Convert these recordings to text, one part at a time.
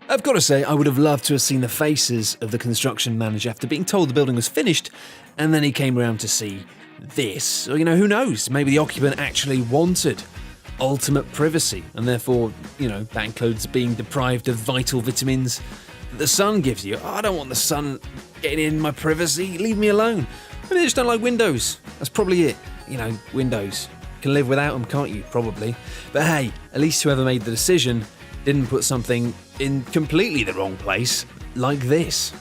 I've got to say, I would have loved to have seen the faces of the construction manager after being told the building was finished, and then he came around to see this. Or, who knows? Maybe the occupant actually wanted ultimate privacy, and therefore, that includes being deprived of vital vitamins that the sun gives you. I don't want the sun getting in my privacy. Leave me alone. Maybe they just don't like windows. That's probably it. Windows. You can live without them, can't you? Probably. But hey, at least whoever made the decision didn't put something in completely the wrong place, like this.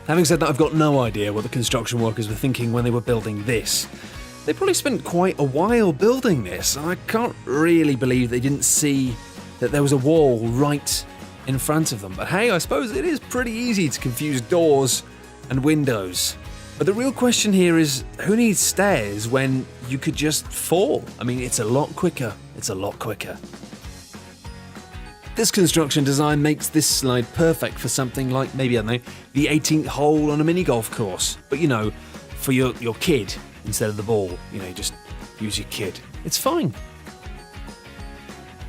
Having said that, I've got no idea what the construction workers were thinking when they were building this. They probably spent quite a while building this, and I can't really believe they didn't see that there was a wall right in front of them. But hey, I suppose it is pretty easy to confuse doors and windows. But the real question here is, who needs stairs when you could just fall? I mean, it's a lot quicker. It's a lot quicker. This construction design makes this slide perfect for something like, maybe, I don't know, the 18th hole on a mini golf course. But, for your kid instead of the ball. Just use your kid. It's fine.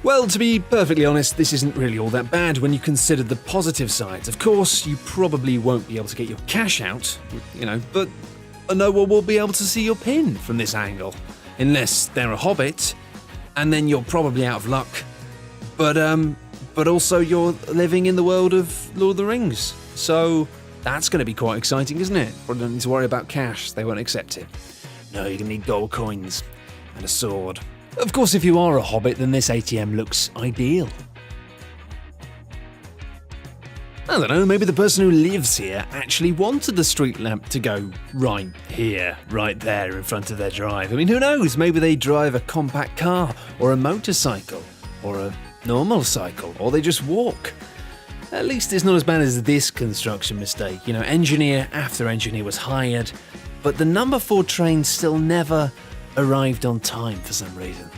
Well, to be perfectly honest, this isn't really all that bad when you consider the positive sides. Of course, you probably won't be able to get your cash out, but no one will be able to see your pin from this angle. Unless they're a hobbit, and then you're probably out of luck. But also you're living in the world of Lord of the Rings. So that's going to be quite exciting, isn't it? Probably don't need to worry about cash, they won't accept it. No, you're going to need gold coins and a sword. Of course, if you are a hobbit, then this ATM looks ideal. I don't know, maybe the person who lives here actually wanted the street lamp to go right here, right there in front of their drive. I mean, who knows? Maybe they drive a compact car or a motorcycle or a normal cycle, or they just walk. At least it's not as bad as this construction mistake. Engineer after engineer was hired, but the number 4 train still never arrived on time for some reason.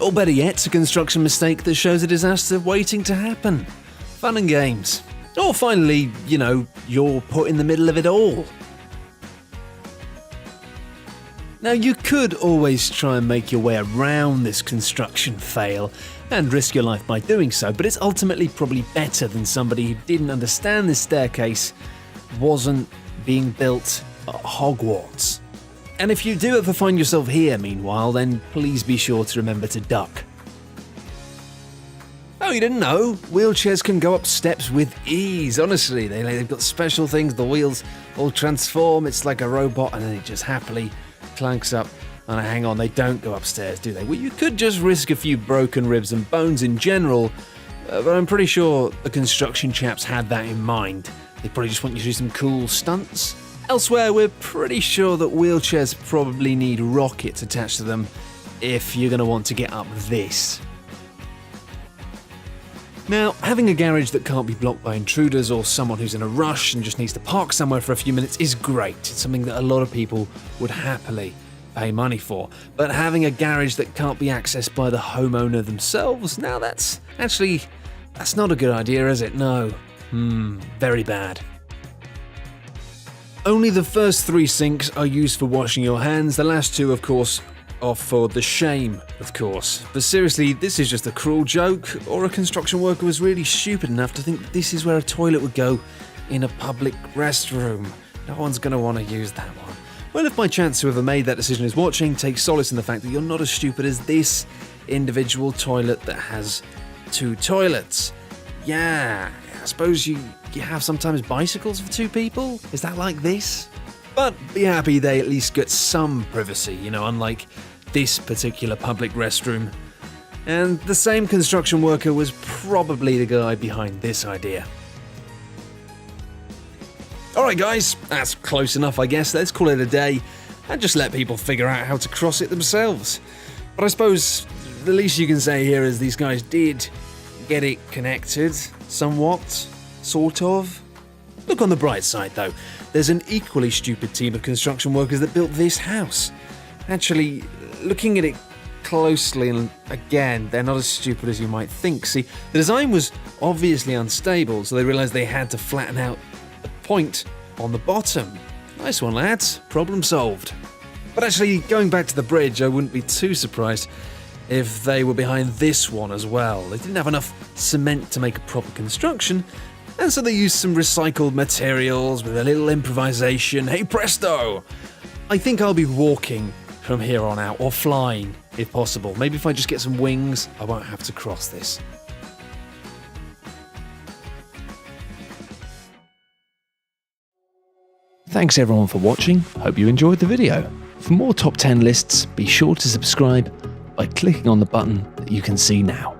Or better yet, a construction mistake that shows a disaster waiting to happen. Fun and games. Or finally, you're put in the middle of it all. Now, you could always try and make your way around this construction fail and risk your life by doing so, but it's ultimately probably better than somebody who didn't understand this staircase wasn't being built at Hogwarts. And if you do ever find yourself here, meanwhile, then please be sure to remember to duck. Oh, you didn't know? Wheelchairs can go up steps with ease. Honestly, they've got special things. The wheels all transform. It's like a robot, and then it just happily clanks up. And hang on, they don't go upstairs, do they? Well, you could just risk a few broken ribs and bones in general, but I'm pretty sure the construction chaps had that in mind. They probably just want you to do some cool stunts. Elsewhere, we're pretty sure that wheelchairs probably need rockets attached to them if you're going to want to get up this. Now, having a garage that can't be blocked by intruders or someone who's in a rush and just needs to park somewhere for a few minutes is great. It's something that a lot of people would happily pay money for. But having a garage that can't be accessed by the homeowner themselves, now that's not a good idea, is it? No. Very bad. Only the first 3 sinks are used for washing your hands. The last 2, of course, are for the shame, of course. But seriously, this is just a cruel joke, or a construction worker was really stupid enough to think that this is where a toilet would go in a public restroom. No one's going to want to use that one. Well, if by chance whoever made that decision is watching, take solace in the fact that you're not as stupid as this individual toilet that has 2 toilets. Yeah, I suppose you have sometimes bicycles for 2 people? Is that like this? But be happy they at least get some privacy, unlike this particular public restroom. And the same construction worker was probably the guy behind this idea. Alright guys, that's close enough I guess. Let's call it a day and just let people figure out how to cross it themselves. But I suppose the least you can say here is these guys did get it connected, somewhat, sort of. Look on the bright side though, there's an equally stupid team of construction workers that built this house. Actually, looking at it closely, and again, they're not as stupid as you might think. See, the design was obviously unstable, so they realised they had to flatten out the point on the bottom. Nice one, lads. Problem solved. But actually, going back to the bridge, I wouldn't be too surprised if they were behind this one as well. They didn't have enough cement to make a proper construction, and so they used some recycled materials with a little improvisation. Hey presto! I think I'll be walking from here on out, or flying if possible. Maybe if I just get some wings, I won't have to cross this. Thanks everyone for watching, hope you enjoyed the video. For more top 10 lists, be sure to subscribe by clicking on the button that you can see now.